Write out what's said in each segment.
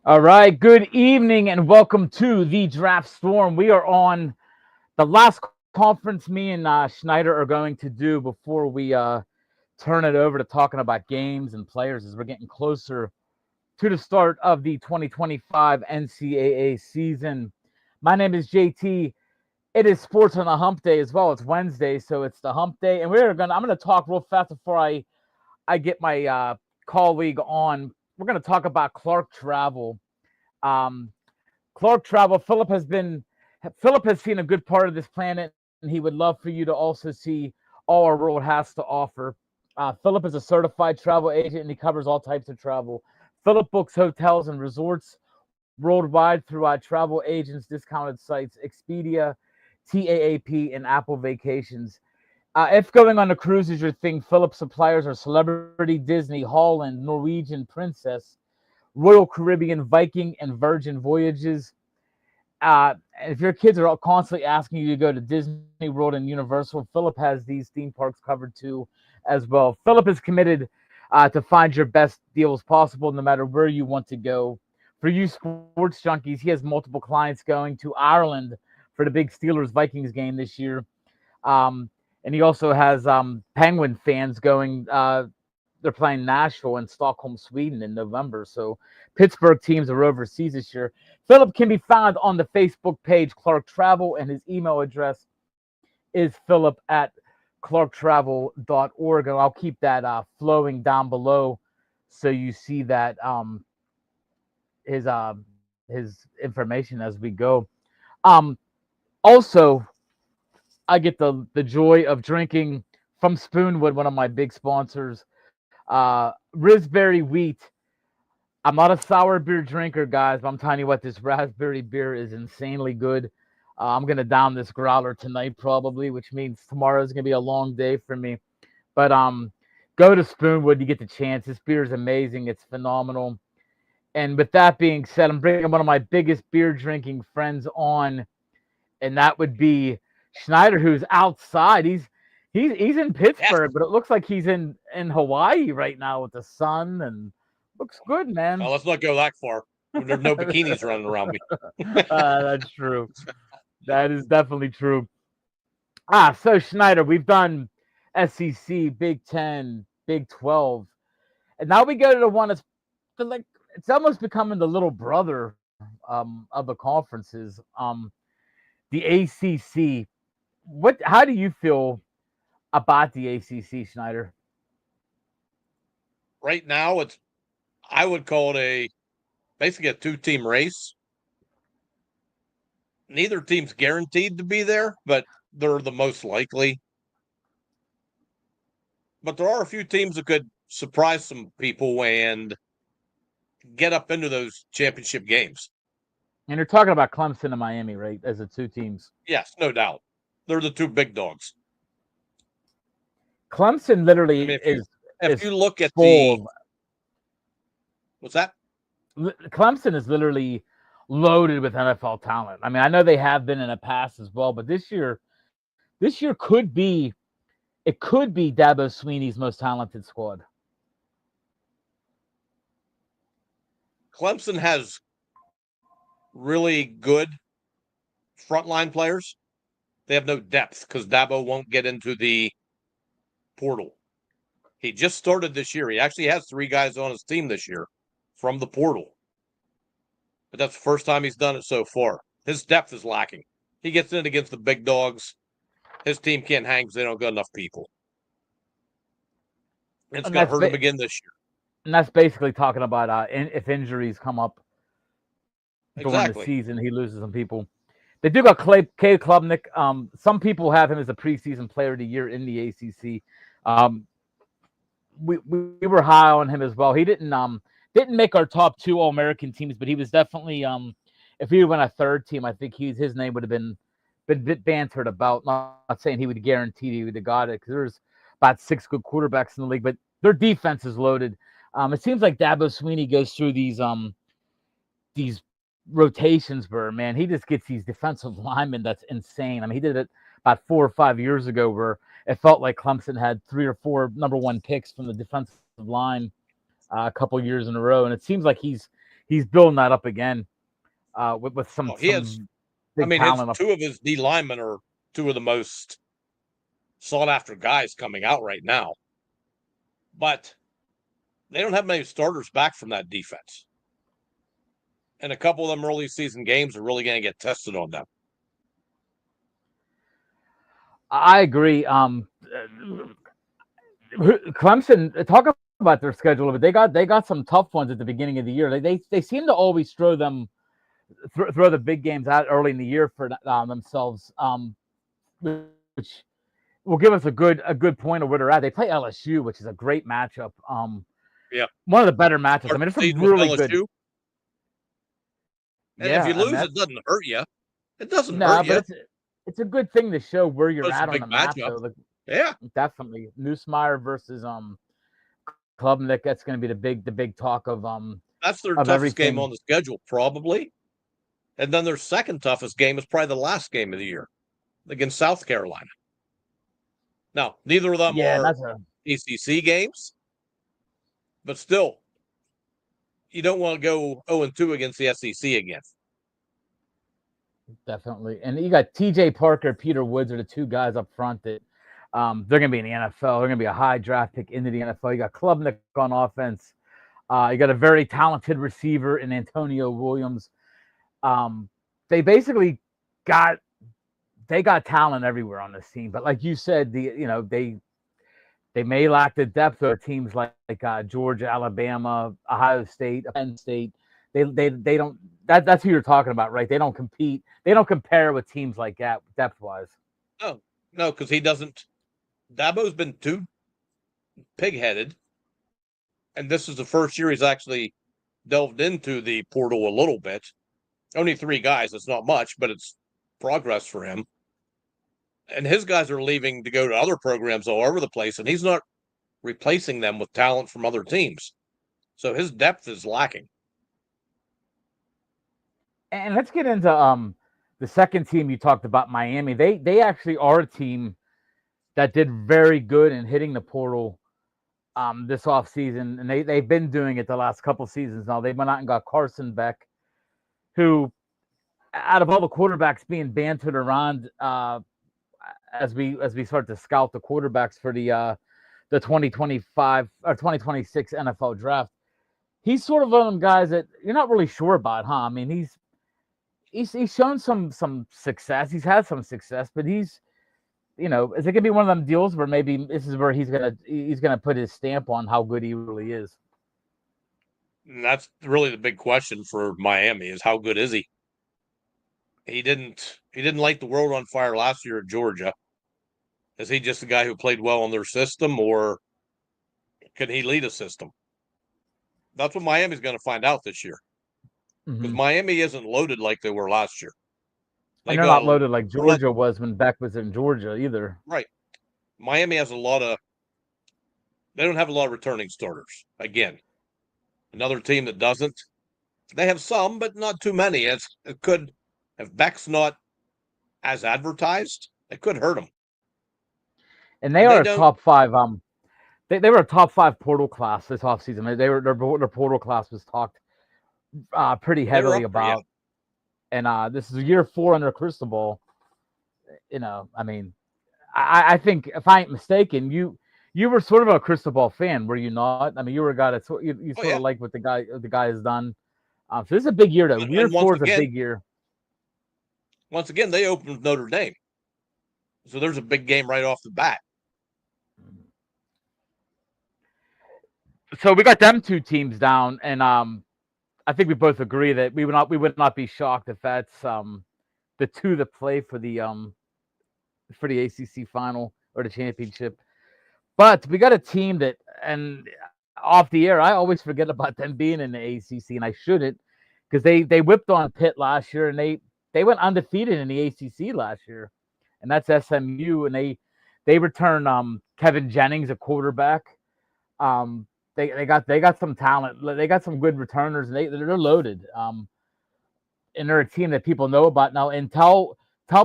All right, good evening and welcome to the Draft Storm. We are on the last conference me and Snyder are going to do before we turn it over to talking about games and players as we're getting closer to the start of the 2025 NCAA season. My name is JT. It is Sports on the Hump Day as well. It's Wednesday, so it's the Hump Day, and I'm gonna talk real fast before I get my colleague on. We're gonna talk about Clark Travel. Um, Clark Travel. Philip has seen a good part of this planet, and he would love for you to also see all our world has to offer. Philip is a certified travel agent, and he covers all types of travel. Philip books hotels and resorts worldwide through our travel agents, discounted sites, Expedia, TAAP, and Apple Vacations. If going on a cruise is your thing, Philip suppliers are Celebrity, Disney, Holland, Norwegian Princess, Royal Caribbean, Viking, and Virgin Voyages. If your kids are constantly asking you to go to Disney World and Universal, Philip has these theme parks covered too as well. Philip is committed to find your best deals possible no matter where you want to go. For you sports junkies, he has multiple clients going to Ireland for the big Steelers Vikings game this year. And he also has Penguin fans going. They're playing Nashville and Stockholm, Sweden in November. So Pittsburgh teams are overseas this year. Philip can be found on the Facebook page Clark Travel, and his email address is philip@clarktravel.org. And I'll keep that flowing down below so you see that his information as we go. Also, I get the joy of drinking from Spoonwood, one of my big sponsors. Raspberry wheat. I'm not a sour beer drinker, guys, but I'm telling you what, this raspberry beer is insanely good. I'm gonna down this growler tonight probably, which means tomorrow is gonna be a long day for me. But go to Spoonwood, you get the chance. This beer is amazing. It's phenomenal. And with that being said, I'm bringing one of my biggest beer drinking friends on, and that would be Snyder, who's outside. He's in Yes. Pittsburgh, but it looks like he's in Hawaii right now with the sun and looks good, man. Well, let's not go that far. There's no bikinis running around me. That's true. That is definitely true. So Schneider, we've done SEC, Big Ten, Big 12, and now we go to the one that's like it's almost becoming the little brother of the conferences. The ACC. How do you feel about the ACC, Schneider? Right now, I would call it basically a two-team race. Neither team's guaranteed to be there, but they're the most likely. But there are a few teams that could surprise some people and get up into those championship games. And you're talking about Clemson and Miami, right? As the two teams. Yes, no doubt. They're the two big dogs. Clemson I literally mean, is if you look at full. what's that? Clemson is literally loaded with NFL talent. I mean, I know they have been in the past as well, but this year could be Dabo Sweeney's most talented squad. Clemson has really good frontline players. They have no depth because Dabo won't get into the portal. He just started this year. He actually has 3 guys on his team this year from the portal. But that's the first time he's done it so far. His depth is lacking. He gets in against the big dogs. His team can't hang because they don't got enough people. It's going to hurt him again this year. And that's basically talking about if injuries come up during the season, he loses some people. They do got Cade Klubnik. Some people have him as a preseason player of the year in the ACC. We were high on him as well. He didn't make our top 2 All-American teams, but he was definitely if he went a third team, I think his name would have been bantered about. Not saying he would guarantee he would have got it because there's about 6 good quarterbacks in the league, but their defense is loaded. It seems like Dabo Sweeney goes through these rotations where, man, he just gets these defensive linemen that's insane. I mean, he did it about 4 or 5 years ago where it felt like Clemson had 3 or 4 number 1 picks from the defensive line a couple years in a row, and it seems like he's he's building that up again with some he has. big His talent up. two of his D linemen are two of the most sought after guys coming out right now. But they don't have many starters back from that defense. And a couple of them early season games are really going to get tested on them. I agree. Clemson, talk about their schedule, but they got some tough ones at the beginning of the year. They seem to always throw the big games out early in the year for themselves, which will give us a good point of where they're at. They play LSU, which is a great matchup. Yeah, one of the better matchups. I mean, it's some really good. And if you lose, it doesn't hurt you. It doesn't hurt you. But it's a good thing to show where you're at on the map, though. Like, yeah, definitely. Nussmeier versus Klubnik. That's going to be the big talk of That's their toughest everything. Game on the schedule, probably. And then their second toughest game is probably the last game of the year against South Carolina. Now, neither of them are ACC games, but still, you don't want to go 0-2 against the SEC again. Definitely. And you got TJ Parker, Peter Woods are the two guys up front that they're going to be in the NFL. They're going to be a high draft pick into the NFL. You got Klubnik on offense. You got a very talented receiver in Antonio Williams. They basically got talent everywhere on this team. But like you said, they may lack the depth of teams like Georgia, Alabama, Ohio State, Penn State. They don't. That's who you're talking about, right? They don't compete. They don't compare with teams like that depth wise. No, because he doesn't. Dabo's been too pig-headed, and this is the first year he's actually delved into the portal a little bit. Only 3 guys. It's not much, but it's progress for him. And his guys are leaving to go to other programs all over the place, and he's not replacing them with talent from other teams. So his depth is lacking. And let's get into the second team you talked about, Miami. They actually are a team that did very good in hitting the portal this offseason, and they've been doing it the last couple seasons now. They went out and got Carson Beck, who, out of all the quarterbacks being bantered around as we start to scout the quarterbacks for the 2025 or 2026 NFL draft, he's sort of one of them guys that you're not really sure about, huh? I mean, he's shown some success. He's had some success, but is it gonna be one of them deals where maybe this is where he's gonna put his stamp on how good he really is? And that's really the big question for Miami: is how good is he? He didn't light the world on fire last year at Georgia. Is he just a guy who played well in their system, or can he lead a system? That's what Miami's going to find out this year. Because Miami isn't loaded like they were last year. They're not loaded like Georgia was when Beck was in Georgia either. Right. Miami has they don't have a lot of returning starters. Again, another team that doesn't. They have some, but not too many. It could, if Beck's not as advertised, it could hurt them. And they are a top 5. They were a top 5 portal class this offseason. Their portal class was talked pretty heavily about. And this is year 4 under Cristobal. I mean, I think if I ain't mistaken, you were sort of a Cristobal fan, were you not? I mean, you were a guy that you sort of like what the guy has done. So this is a big year, though. Year 4 is a big year. Once again, they opened Notre Dame, so there's a big game right off the bat. So we got them 2 teams down, and I think we both agree that we would not be shocked if that's the 2 that play for the ACC final or the championship. But we got a team that, and off the air, I always forget about them being in the ACC, and I shouldn't, because they whipped on Pitt last year, and they went undefeated in the ACC last year, and that's SMU, and they returned Kevin Jennings, a quarterback. They got some talent. They got some good returners, and they're loaded. And they're a team that people know about now. And tell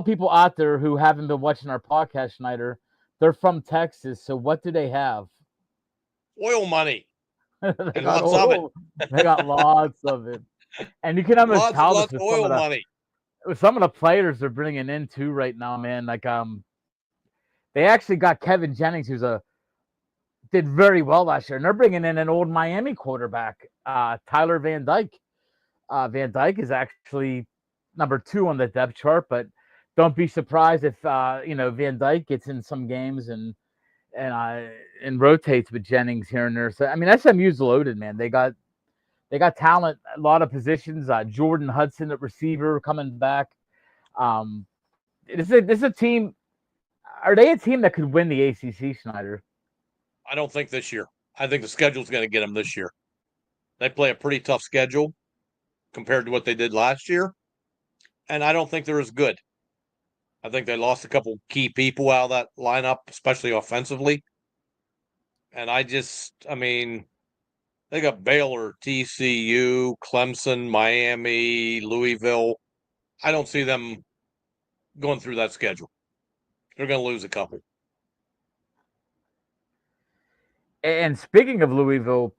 people out there who haven't been watching our podcast, Snyder, they're from Texas. So what do they have? Oil money. They got lots of it. And you can almost lots and tell this lots of oil money. with some of the players they're bringing in too right now, man. Like they actually got Kevin Jennings, did very well last year, and they're bringing in an old Miami quarterback, Tyler Van Dyke. Van Dyke is actually number 2 on the depth chart, but don't be surprised if Van Dyke gets in some games and rotates with Jennings here and there. So I mean, SMU's loaded, man. They got talent, a lot of positions. Jordan Hudson at receiver coming back. This is a team. Are they a team that could win the ACC, Snyder? I don't think this year. I think the schedule's going to get them this year. They play a pretty tough schedule compared to what they did last year, and I don't think they're as good. I think they lost a couple key people out of that lineup, especially offensively. And I mean, they got Baylor, TCU, Clemson, Miami, Louisville. I don't see them going through that schedule. They're going to lose a couple. And speaking of Louisville,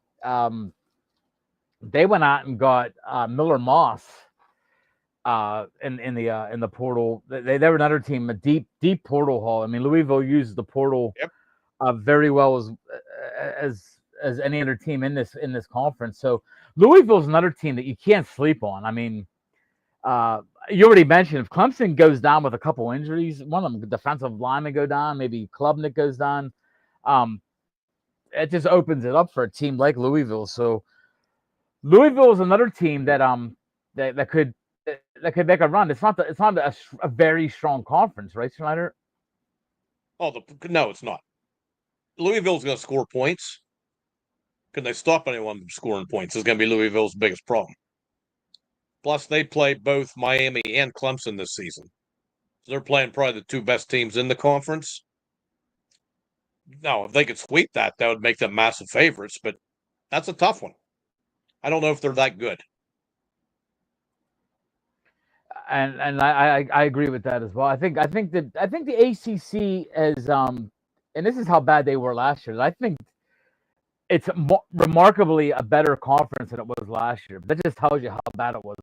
they went out and got Miller Moss in the portal. They were another team, a deep portal haul. I mean, Louisville used the portal very well as any other team in this conference. So Louisville's another team that you can't sleep on. I mean, you already mentioned if Clemson goes down with a couple injuries, one of them defensive linemen go down, maybe Klubnik goes down. It just opens it up for a team like Louisville. So Louisville is another team that that could make a run. It's not a very strong conference, right, Snyder? Oh, no, it's not. Louisville's going to score points. Can they stop anyone from scoring points? Is going to be Louisville's biggest problem. Plus, they play both Miami and Clemson this season. So they're playing probably the 2 best teams in the conference. Now, if they could sweep that would make them massive favorites, but that's a tough one. I don't know if they're that good. And I agree with that as well. I think the ACC is and this is how bad they were last year. I think it's remarkably a better conference than it was last year. But that just tells you how bad it was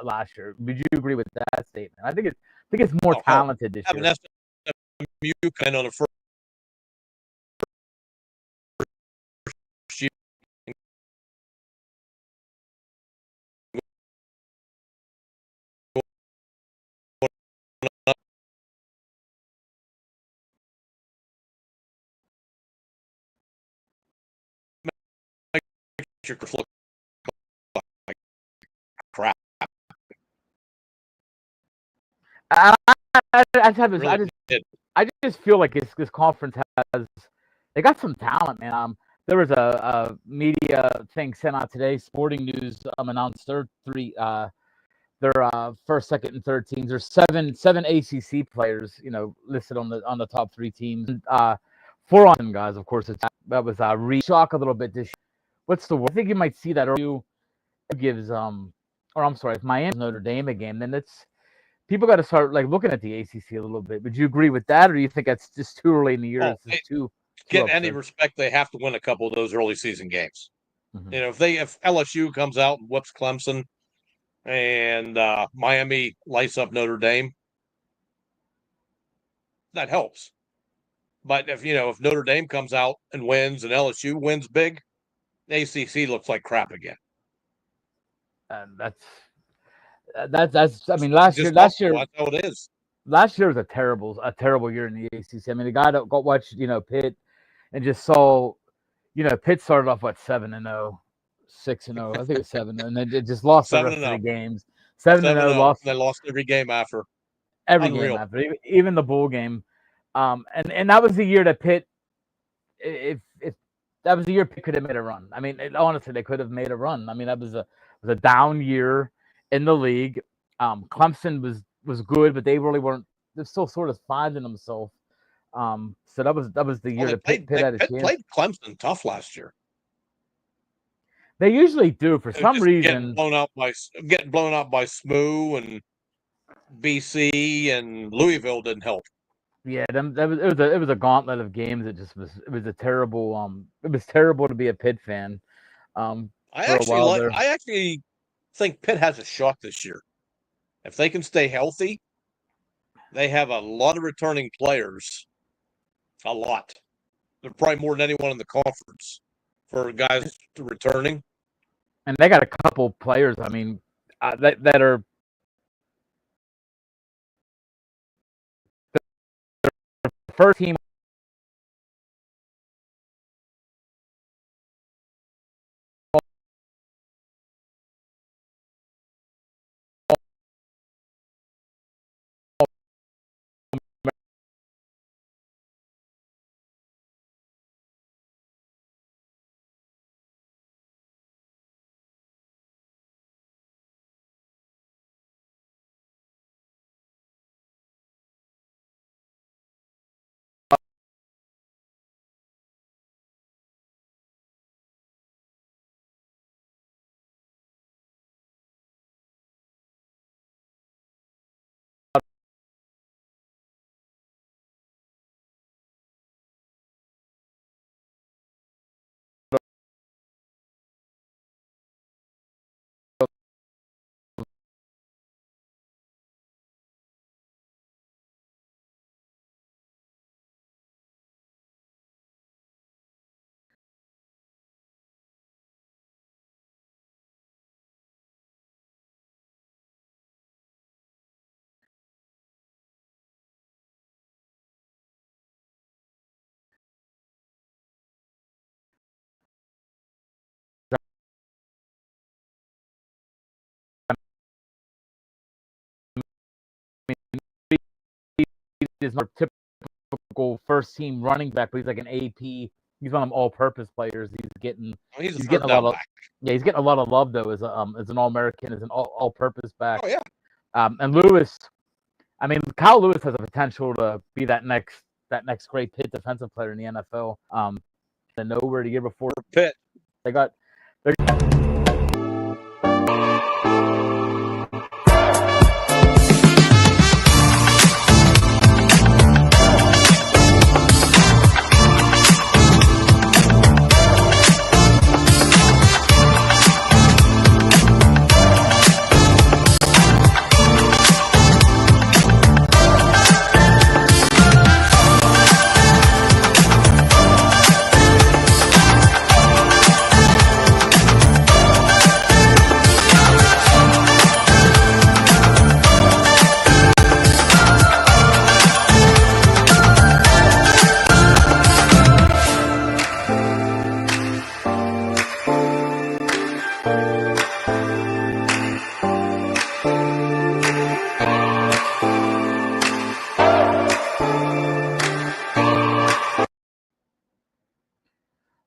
last year. Would you agree with that statement? I think it's more talented this year. SMU kind of on the first year. Crap. I just feel like this conference they got some talent, man. There was a media thing sent out today. Sporting News announced their first, second, and third teams. There's seven ACC players, listed on the top 3 teams. 4 on them guys, of course. That was shock a little bit this year. What's the word? I think you might see that, or you gives if Miami Notre Dame a game, then it's people got to start looking at the ACC a little bit. Would you agree with that, or do you think that's just too early in the year? Get any respect, they have to win a couple of those early season games. Mm-hmm. If LSU comes out and whoops Clemson, and Miami lights up Notre Dame, that helps. But if Notre Dame comes out and wins and LSU wins big, the ACC looks like crap again. And that's. I mean, last year, that's how it is. Last year was a terrible year in the ACC. I mean, the guy that watched Pitt and just saw, Pitt started off 7-0, 6-0. I think it's 7, and then it just lost the rest of the games. 7-0, lost. They lost every game after. Game after, even the bowl game. And that was the year that Pitt, if that was the year Pitt could have made a run. I mean, honestly, they could have made a run. I mean, that was a down year in the league. Clemson was good, but they really weren't. They're still sort of finding themselves. So that was the year that Pitt had a chance. Played Clemson tough last year. They usually do for some reason. Getting blown out by SMU and BC and Louisville didn't help. Yeah, it was a gauntlet of games. It was a terrible. It was terrible to be a Pitt fan. I actually think Pitt has a shot this year. If they can stay healthy, they have a lot of returning players. A lot. They're probably more than anyone in the conference for guys returning. And they got a couple players, I mean, that are first team is not typical first team running back, but he's like an AP. He's one of them all-purpose players. He's He's getting a lot of he's getting a lot of love though as an All-American, as an all-purpose back. Oh yeah. And Lewis, I mean, Kyle Lewis has a potential to be that next great Pitt defensive player in the NFL. And nowhere the year before Pitt. they're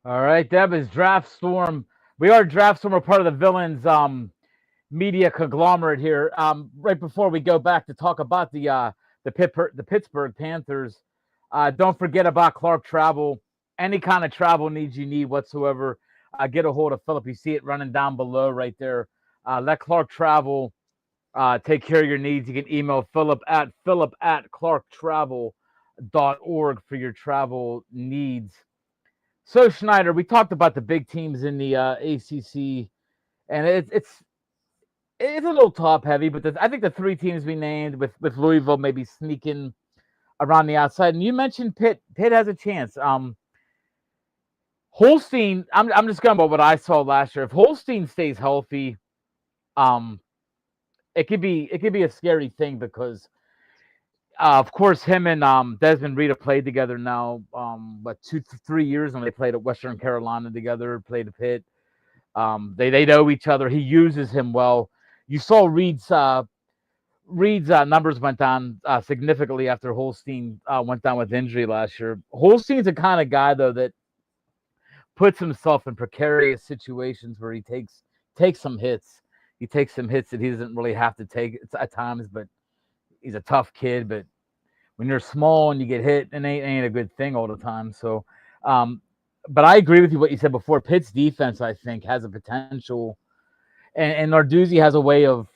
all right. Deb is Draft Storm. We are Draft Storm. We're part of the Villains media conglomerate here. Right before we go back to talk about the Pittsburgh Panthers, don't forget about Clark Travel. Any kind of travel needs you need whatsoever, get a hold of Philip. You see it running down below right there. Let Clark Travel take care of your needs. You can email Philip at clarktravel.org for your travel needs. So Snyder, we talked about the big teams in the ACC, and it's a little top heavy, but I think the three teams we named with Louisville maybe sneaking around the outside. And you mentioned Pitt. Pitt has a chance. Holstein, I'm just going by what I saw last year. If Holstein stays healthy, it could be a scary thing because of course him and Desmond Rita played together now 2-3 years when they played at Western Carolina together, played at Pitt. They know each other. He uses him well. You saw Reed's numbers went down significantly after Holstein went down with injury last year. Holstein's the kind of guy though that puts himself in precarious situations where he takes some hits. He takes some hits that he doesn't really have to take at times, but he's a tough kid. But when you're small and you get hit, it ain't a good thing all the time. So, but I agree with you what you said before. Pitt's defense, I think, has a potential, and Narduzzi has a way of,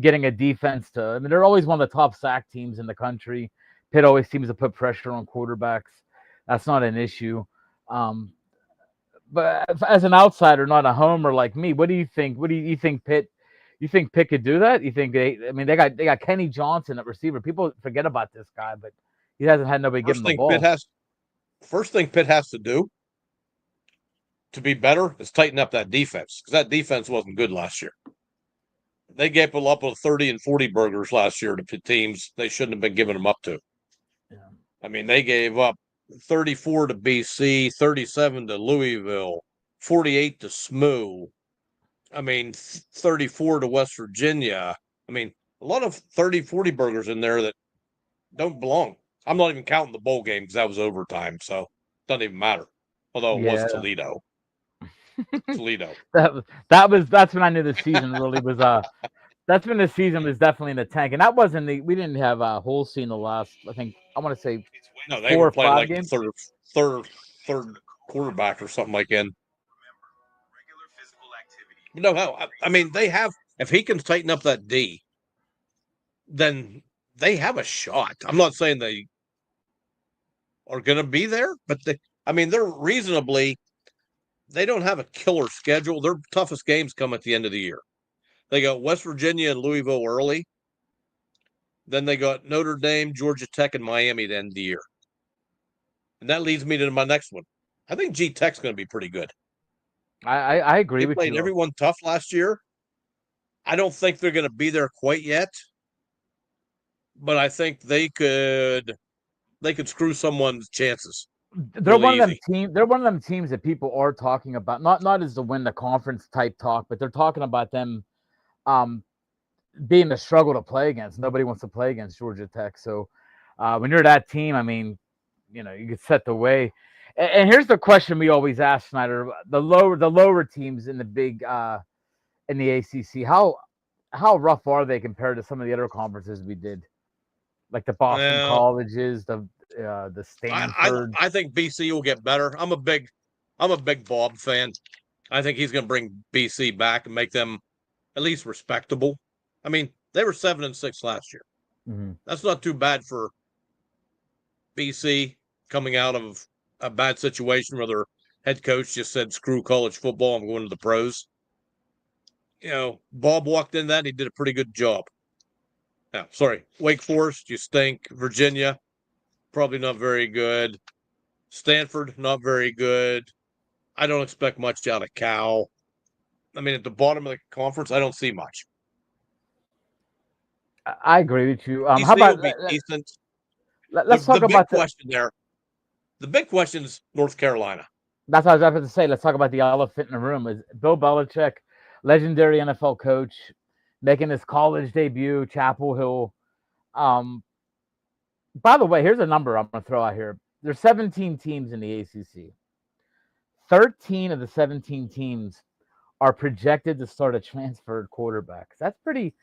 getting a defense to. I mean, they're always one of the top sack teams in the country. Pitt always seems to put pressure on quarterbacks. That's not an issue. But as an outsider, not a homer like me, what do you think? What do you think Pitt? You think Pitt could do that? You think they? I mean, they got Kenny Johnson at receiver. People forget about this guy, but he hasn't had nobody give him First the thing Pitt ball. has, first thing Pitt has to do to be better is tighten up that defense because that defense wasn't good last year. They gave up 30 and 40 burgers last year to teams they shouldn't have been giving them up to. Yeah. I mean, they gave up 34 to BC, 37 to Louisville, 48 to SMU. I mean, 34 to West Virginia. I mean, a lot of 30, 40 burgers in there that don't belong. I'm not even counting the bowl game because that was overtime, so it doesn't even matter. Although it was Yeah. Toledo. Toledo. That's when I knew the season really was that's when the season was definitely in the tank. And that wasn't we didn't have a whole scene the last, I think I want to say No, they 4 were or playing 5 like games. third quarterback or something like that. No, I mean they have. If he can tighten up that D, then they have a shot. I'm not saying they are going to be there, but they're reasonably. They don't have a killer schedule. Their toughest games come at the end of the year. They got West Virginia and Louisville early. Then they got Notre Dame, Georgia Tech, and Miami at the end of the year. And that leads me to my next one. I think G Tech's going to be pretty good. I agree They with played you. everyone tough last year. I don't think they're going to be there quite yet, but I think they could screw someone's chances. They're Really one of them easy. They're one of them teams that people are talking about. Not as to win the conference type talk, but they're talking about them being a struggle to play against. Nobody wants to play against Georgia Tech. So when you're that team, I mean, you get set the way. And here's the question we always ask, Snyder: the lower teams in the big in the ACC, how rough are they compared to some of the other conferences we did, like the Boston Well, colleges, the Stanford? I think BC will get better. I'm a big Bob fan. I think he's going to bring BC back and make them at least respectable. I mean, they were 7-6 last year. Mm-hmm. That's not too bad for BC coming out of a bad situation where their head coach just said, "Screw college football, I'm going to the pros." Bob walked in that, he did a pretty good job. Now, sorry, Wake Forest, you stink. Virginia, probably not very good. Stanford, not very good. I don't expect much out of Cal. I mean, at the bottom of the conference, I don't see much. I agree with you. How BC about will be decent. let's talk about The big question is North Carolina. That's what I was about to say. Let's talk about the elephant in the room. Is Bill Belichick, legendary NFL coach, making his college debut, Chapel Hill. By the way, here's a number I'm going to throw out here. There's 17 teams in the ACC. 13 of the 17 teams are projected to start a transferred quarterback. That's pretty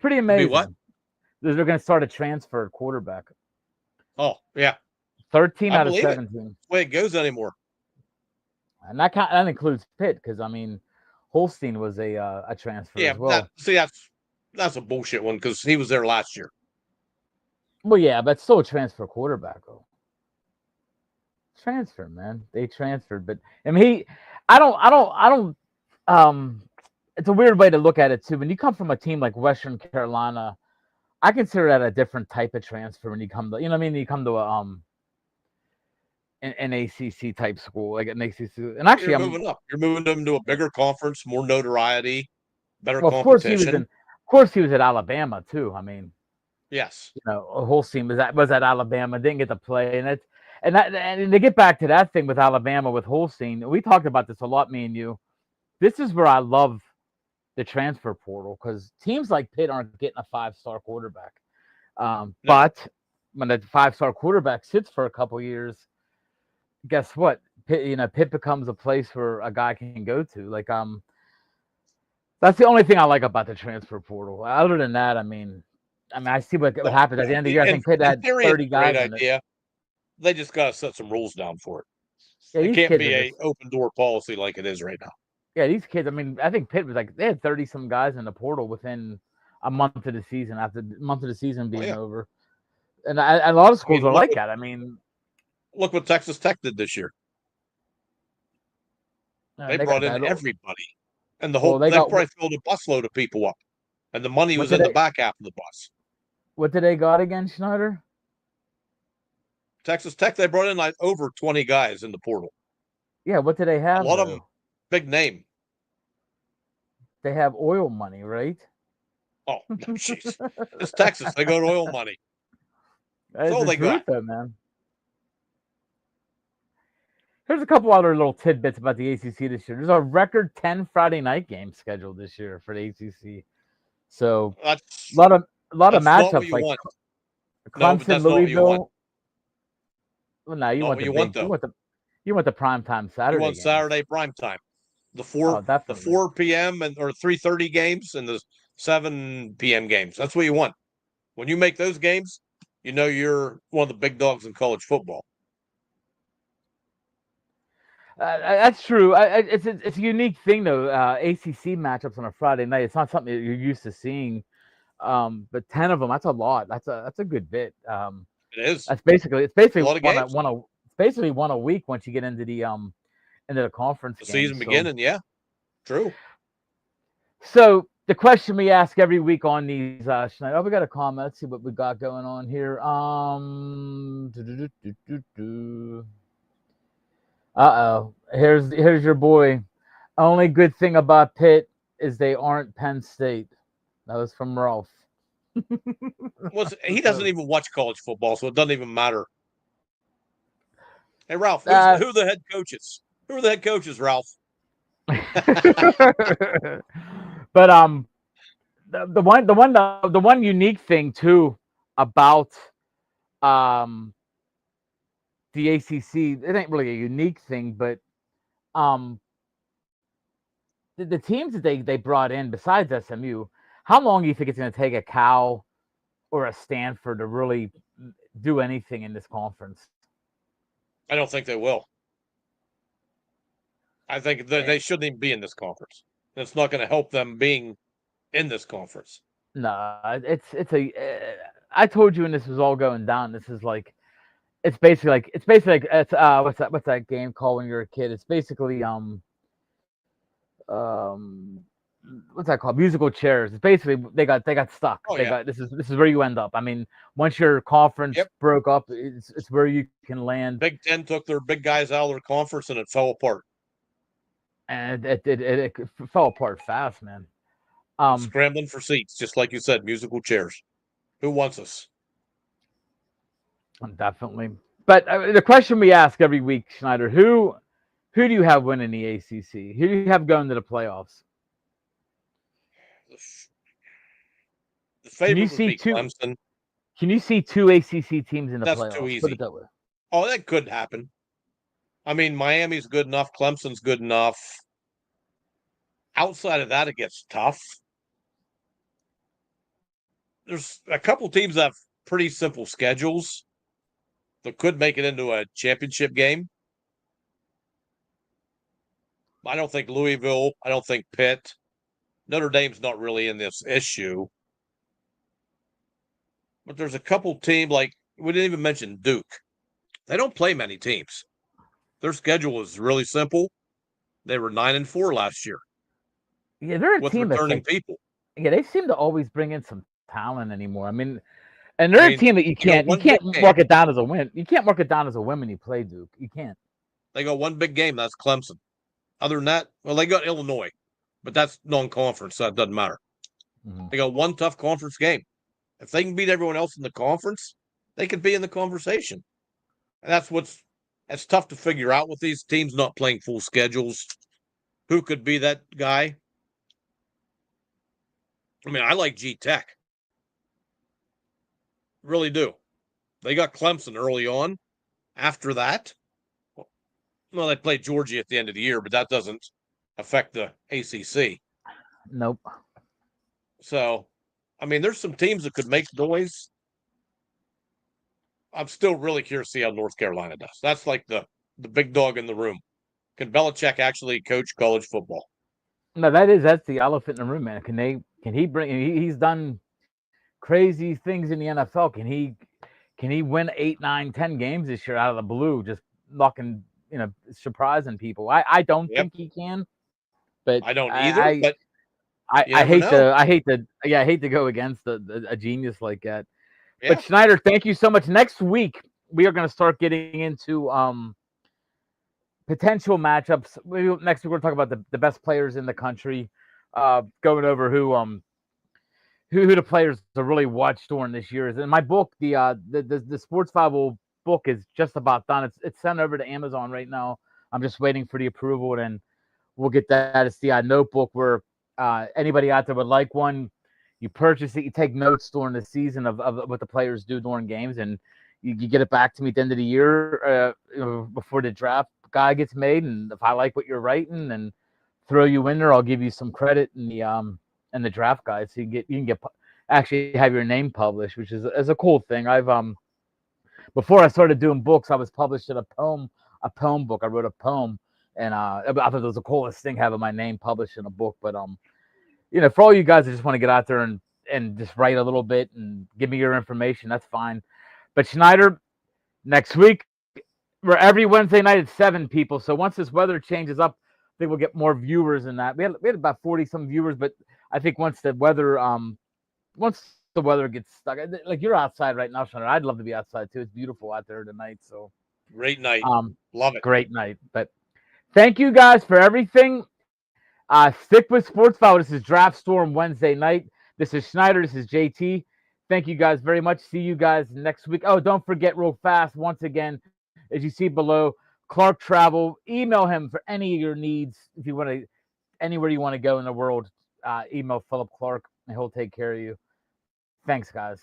amazing. What? They're going to start a transferred quarterback. Oh, yeah. 13 out of 17. That's the way it goes anymore. And that includes Pitt, because I mean, Holstein was a transfer as well. That's a bullshit one because he was there last year. Well, yeah, but still a transfer quarterback though. Transfer, man. They transferred, but I mean, I don't. It's a weird way to look at it too. When you come from a team like Western Carolina, I consider that a different type of transfer. When you come to, you come to a an ACC type school, like an ACC. And actually, you're moving up. You're moving them to a bigger conference, more notoriety, better Of competition. course, he was at Alabama too. I mean, yes, Holstein was at Alabama, didn't get to play, and to get back to that thing with Alabama with Holstein, we talked about this a lot, me and you. This is where I love the transfer portal, because teams like Pitt aren't getting a 5-star quarterback. No. But when a 5-star quarterback sits for a couple years, guess what? Pitt becomes a place where a guy can go to. Like, that's the only thing I like about the transfer portal. Other than that, I mean, I see what happens at the end of the year. I think Pitt had 30 guys. Great idea. They just got to set some rules down for it. Yeah, it can't be an open door policy like it is right now. Yeah, these kids. I mean, I think Pitt was they had 30 some guys in the portal within a month of the season. After the month of the season being over, and a lot of schools are like that. I mean, look what Texas Tech did this year. They They brought got in that. everybody, and the Well, whole they they got probably filled a busload of people up, and the money what was did in the they back half of the bus. what did they got again, Schneider? Texas Tech, they brought in like over 20 guys in the portal. Yeah, what do they A have lot of them though? big name. They have oil money, right? Oh, jeez. It's Texas. They got oil money. That That's is all the they truth, got. though, man. There's a couple other little tidbits about the ACC this year. There's a record 10 Friday night games scheduled this year for the ACC. So a That's lot of a lot of that's not what matchups you like want. No, but Clemson, that's not what you want. Louisville. Well, no, you Not want what the you want big, though. you want the primetime You Saturday want games. Saturday prime time. The Oh, the definitely. 4 p.m. and or 3:30 games and the 7 p.m. games. That's what you want. When you make those games, you know you're one of the big dogs in college football. That's true. It's a unique thing though. ACC matchups on a Friday night. It's not something that you're used to seeing. But 10 of them, that's a lot. That's a good bit. It is. It's It's a basically lot of games. it's basically one a week once you get into the conference The game. season So beginning, yeah. True. the question we ask every week on these Schneider, we got a comment. Let's see what we got going on here. Uh-oh. Here's your boy. Only good thing about Pitt is they aren't Penn State. That was from Ralph. He doesn't even watch college football, so it doesn't even matter. Hey, Ralph, who Uh, are the head coaches? Who are the head coaches, Ralph? but the one unique thing too about um the ACC, it ain't really a unique thing, but um the teams that they brought in besides SMU, how long do you think it's going to take a Cal or a Stanford to really do anything in this conference? I don't think they will. I think they shouldn't even be in this conference. It's not going to help them being in this conference. No, it's a. I told you when this was all going down. This is like, it's basically like it's what's that game called when you're a kid? It's basically um what's that called? Musical chairs. It's basically they got stuck. Oh They yeah. got this is where you end up. I mean, once your conference Yep. broke up, it's where you can land. Big Ten took their big guys out of their conference and it fell apart. And it fell apart fast, man. Scrambling for seats, just like you said, musical chairs. Who wants us? Definitely. But the question we ask every week, Schneider, who do you have winning the ACC? Who do you have going to the playoffs? The Can you favorite would see be two? Clemson. Can you see two ACC teams in the That's too playoffs? Put it easy. that way. Oh, that could happen. I mean, Miami's good enough. Clemson's good enough. Outside of that, it gets tough. There's a couple teams that have pretty simple schedules that could make it into a championship game. I don't think Louisville. I don't think Pitt. Notre Dame's not really in this issue. But there's a couple teams like we didn't even mention Duke. They don't play many teams. Their schedule is really simple. They were 9-4 last year Yeah, they're a with team that's returning like, people. yeah, they seem to always bring in some talent anymore. I mean, and I they're a mean, team that they got you one can't big game. mark it down as a win. You can't mark it down as a win when you play Duke. You can't. They got one big game. That's Clemson. Other than that, well, they got Illinois, but that's non-conference, so it doesn't matter. Mm-hmm. They got one tough conference game. If they can beat everyone else in the conference, they could be in the conversation. And it's tough to figure out with these teams not playing full schedules. Who could be that guy? I mean, I like G Tech. Really do. They got Clemson early on. After that, well, they played Georgia at the end of the year, but that doesn't affect the ACC. Nope. So, I mean, there's some teams that could make noise. I'm still really curious to see how North Carolina does. That's like the big dog in the room. Can Belichick actually coach college football? No, that's the elephant in the room, man. Can he bring? He's done crazy things in the NFL. Can he win 8, 9, 10 games this year out of the blue? Just knocking surprising people. I don't Yep. think he can, but I don't either, but you I never hate know. I hate to go against a genius like that. Yeah. But Snyder, thank you so much. Next week we are going to start getting into potential matchups. Next week we're talking about the best players in the country, going over who the players to really watch during this year is. In my book, the Sports Bible book is just about done. It's sent over to Amazon right now. I'm just waiting for the approval, and we'll get that. It's the notebook where anybody out there would like one. You purchase it, you take notes during the season of what the players do during games, and you get it back to me at the end of the year, before the draft guy gets made. And if I like what you're writing and throw you in there, I'll give you some credit in the draft guide, so you can get actually have your name published, which is a cool thing. I've before I started doing books, I was published in a poem book. I wrote a poem, and I thought it was the coolest thing having my name published in a book. But for all you guys that just want to get out there and just write a little bit and give me your information, that's fine. But Snyder, next week, we're every Wednesday night at 7 people. So once this weather changes up, I think we'll get more viewers than that. We had about 40 some viewers, but I think once the weather gets stuck, like you're outside right now, Snyder. I'd love to be outside too. It's beautiful out there tonight. So Great night. Love it. great night. But thank you guys for everything. Stick with Sports File. This is Draft Storm Wednesday night. This is Snyder. This is JT. Thank you guys very much. See you guys next week. Oh, don't forget real fast, once again, as you see below, Clark Travel. Email him for any of your needs. If you want to, anywhere you want to go in the world, email Philip Clark, and he'll take care of you. Thanks, guys.